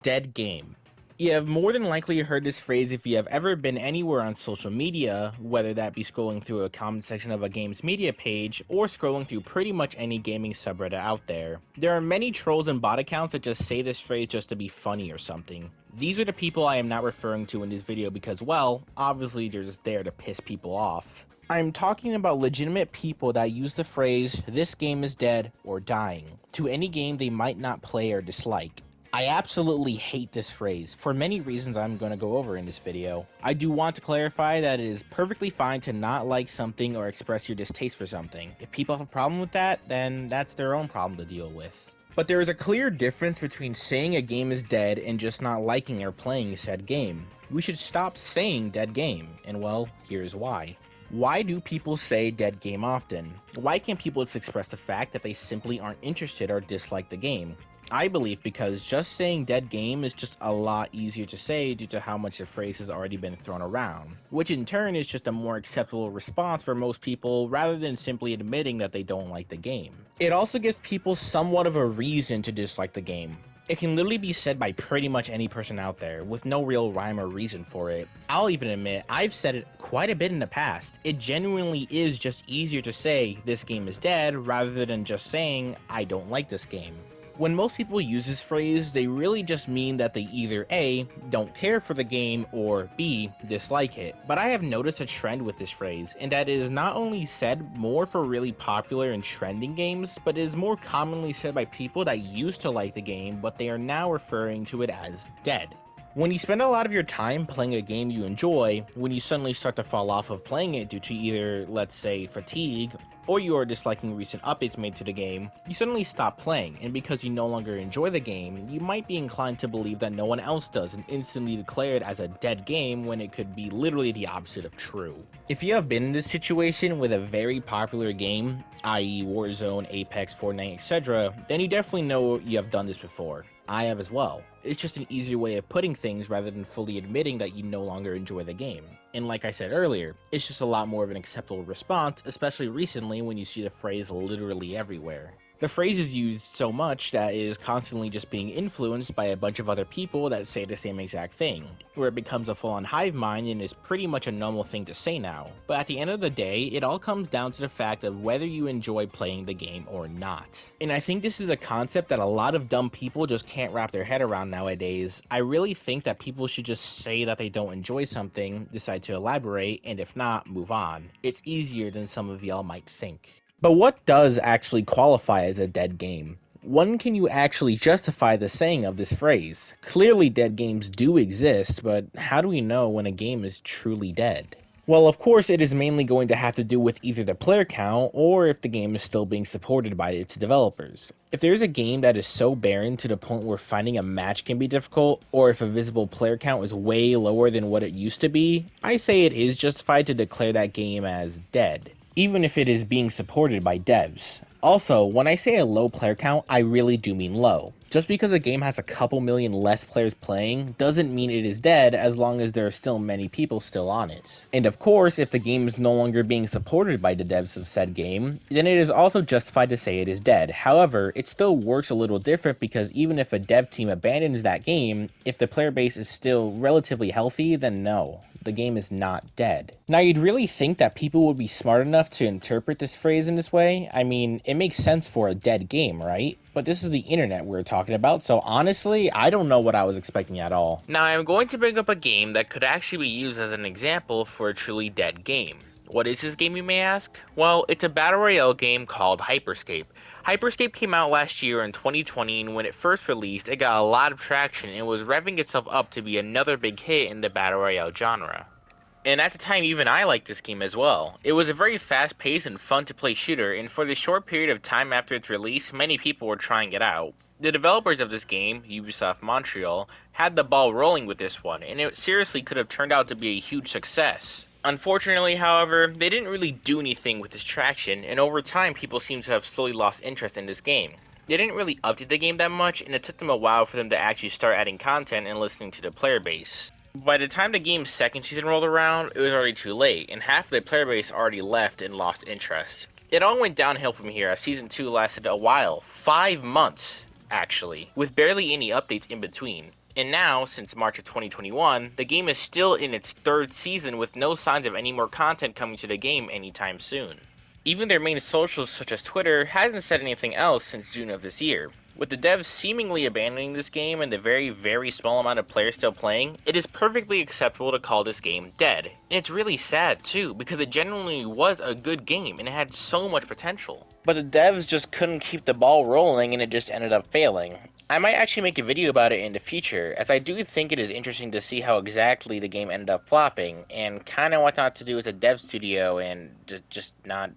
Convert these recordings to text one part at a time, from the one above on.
Dead game. You have more than likely heard this phrase if you have ever been anywhere on social media, whether that be scrolling through a comment section of a game's media page or scrolling through pretty much any gaming subreddit out there. There are many trolls and bot accounts that just say this phrase just to be funny or something. These are the people I am not referring to in this video because, well, obviously they're just there to piss people off. I'm talking about legitimate people that use the phrase, "this game is dead" or "dying" to any game they might not play or dislike. I absolutely hate this phrase, for many reasons I'm going to go over in this video. I do want to clarify that it is perfectly fine to not like something or express your distaste for something. If people have a problem with that, then that's their own problem to deal with. But there is a clear difference between saying a game is dead and just not liking or playing said game. We should stop saying dead game, and well, here's why. Why do people say dead game often? Why can't people just express the fact that they simply aren't interested or dislike the game? I believe because just saying dead game is just a lot easier to say due to how much the phrase has already been thrown around, which in turn is just a more acceptable response for most people rather than simply admitting that they don't like the game. It also gives people somewhat of a reason to dislike the game. It can literally be said by pretty much any person out there with no real rhyme or reason for it. I'll even admit I've said it quite a bit in the past. It genuinely is just easier to say this game is dead rather than just saying I don't like this game. When most people use this phrase, they really just mean that they either A, don't care for the game, or B, dislike it. But I have noticed a trend with this phrase, and that it is not only said more for really popular and trending games, but it is more commonly said by people that used to like the game, but they are now referring to it as dead. When you spend a lot of your time playing a game you enjoy, when you suddenly start to fall off of playing it due to either, let's say, fatigue, or you are disliking recent updates made to the game, you suddenly stop playing, and because you no longer enjoy the game, you might be inclined to believe that no one else does and instantly declare it as a dead game when it could be literally the opposite of true. If you have been in this situation with a very popular game, i.e. Warzone, Apex, Fortnite, etc., then you definitely know you have done this before. I have as well. It's just an easier way of putting things rather than fully admitting that you no longer enjoy the game. And like I said earlier, it's just a lot more of an acceptable response, especially recently when you see the phrase literally everywhere. The phrase is used so much that it is constantly just being influenced by a bunch of other people that say the same exact thing, where it becomes a full-on hive mind and is pretty much a normal thing to say now. But at the end of the day, it all comes down to the fact of whether you enjoy playing the game or not. And I think this is a concept that a lot of dumb people just can't wrap their head around nowadays. I really think that people should just say that they don't enjoy something, decide to elaborate, and if not, move on. It's easier than some of y'all might think. But what does actually qualify as a dead game? When can you actually justify the saying of this phrase? Clearly dead games do exist, but how do we know when a game is truly dead? Well, of course it is mainly going to have to do with either the player count or if the game is still being supported by its developers. If there is a game that is so barren to the point where finding a match can be difficult, or if a visible player count is way lower than what it used to be, I say it is justified to declare that game as dead, even if it is being supported by devs. Also, when I say a low player count, I really do mean low. Just because a game has a couple million less players playing doesn't mean it is dead as long as there are still many people still on it. And of course, if the game is no longer being supported by the devs of said game, then it is also justified to say it is dead. However, it still works a little different because even if a dev team abandons that game, if the player base is still relatively healthy, then no, the game is not dead. Now, you'd really think that people would be smart enough to interpret this phrase in this way. I mean, it makes sense for a dead game, right? But this is the internet we're talking about, so honestly, I don't know what I was expecting at all. Now, I'm going to bring up a game that could actually be used as an example for a truly dead game. What is this game, you may ask? Well, it's a battle royale game called Hyperscape. Hyperscape came out last year in 2020, and when it first released, it got a lot of traction and was revving itself up to be another big hit in the battle royale genre. And at the time, even I liked this game as well. It was a very fast-paced and fun-to-play shooter, and for the short period of time after its release, many people were trying it out. The developers of this game, Ubisoft Montreal, had the ball rolling with this one, and it seriously could have turned out to be a huge success. Unfortunately, however, they didn't really do anything with this traction, and over time people seem to have slowly lost interest in this game. They didn't really update the game that much, and it took them a while for them to actually start adding content and listening to the player base. By the time the game's second season rolled around, it was already too late, and half of the player base already left and lost interest. It all went downhill from here as Season 2 lasted a while, 5 months, actually, with barely any updates in between. And now, since March of 2021, the game is still in its third season with no signs of any more content coming to the game anytime soon. Even their main socials such as Twitter hasn't said anything else since June of this year. With the devs seemingly abandoning this game and the very small amount of players still playing, it is perfectly acceptable to call this game dead. And it's really sad too, because it genuinely was a good game and it had so much potential. But the devs just couldn't keep the ball rolling and it just ended up failing. I might actually make a video about it in the future, as I do think it is interesting to see how exactly the game ended up flopping, and kinda what not to do as a dev studio and just not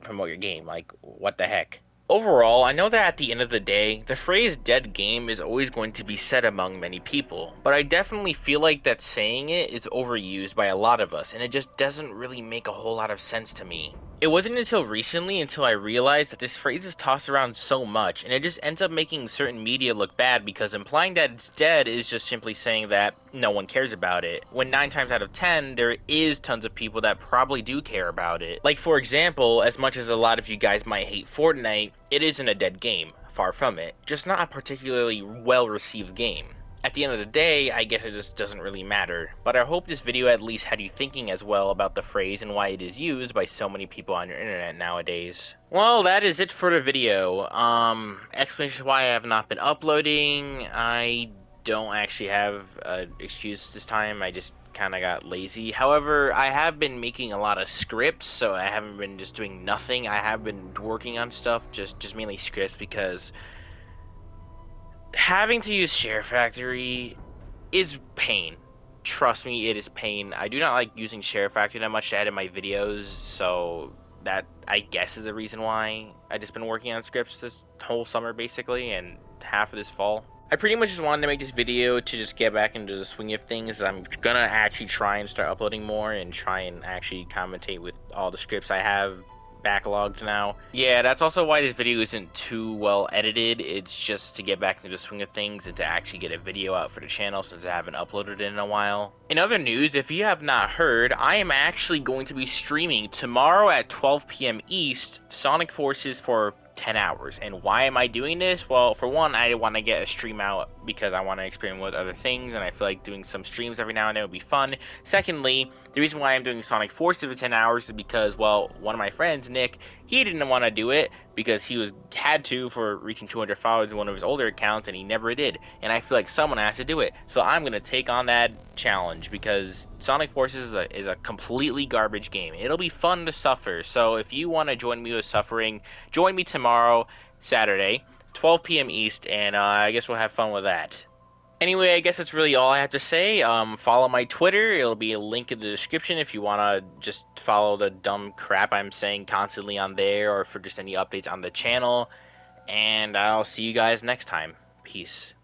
promote your game. Like, what the heck? Overall, I know that at the end of the day, the phrase dead game is always going to be said among many people, but I definitely feel like that saying it is overused by a lot of us, and it just doesn't really make a whole lot of sense to me. It wasn't until recently until I realized that this phrase is tossed around so much, and it just ends up making certain media look bad because implying that it's dead is just simply saying that no one cares about it, when 9 times out of 10, there is tons of people that probably do care about it. Like, for example, as much as a lot of you guys might hate Fortnite, it isn't a dead game. Far from it. Just not a particularly well-received game. At the end of the day, I guess it just doesn't really matter, but I hope this video at least had you thinking as well about the phrase and why it is used by so many people on your internet nowadays. Well, that is it for the video. Explanation why I have not been uploading. I don't actually have an excuse this time. I just kind of got lazy. However, I have been making a lot of scripts, so I haven't been just doing nothing. I have been working on stuff, just mainly scripts, because having to use Share Factory is pain. Trust me, it is pain. I do not like using Share Factory that much to edit my videos, so that, I guess, is the reason why I just been working on scripts this whole summer, basically, and half of this fall. I pretty much just wanted to make this video to just get back into the swing of things. I'm gonna actually try and start uploading more and try and actually commentate with all the scripts I have backlogged now. Yeah, that's also why this video isn't too well edited. It's just to get back into the swing of things and to actually get a video out for the channel since I haven't uploaded it in a while. In other news, if you have not heard, I am actually going to be streaming tomorrow at 12 p.m. East Sonic Forces for 10 hours. And why am I doing this? Well, for one, I want to get a stream out because I want to experiment with other things, and I feel like doing some streams every now and then would be fun. Secondly, the reason why I'm doing Sonic Forces for 10 hours is because, well, one of my friends, Nick, he didn't want to do it because he had to for reaching 200 followers in one of his older accounts, and he never did. And I feel like someone has to do it. So I'm going to take on that challenge because Sonic Forces is a completely garbage game. It'll be fun to suffer. So if you want to join me with suffering, join me tomorrow, Saturday, 12 p.m. East, and I guess we'll have fun with that. Anyway, I guess that's really all I have to say. Follow my Twitter. It'll be a link in the description if you want to just follow the dumb crap I'm saying constantly on there, or for just any updates on the channel. And I'll see you guys next time. Peace.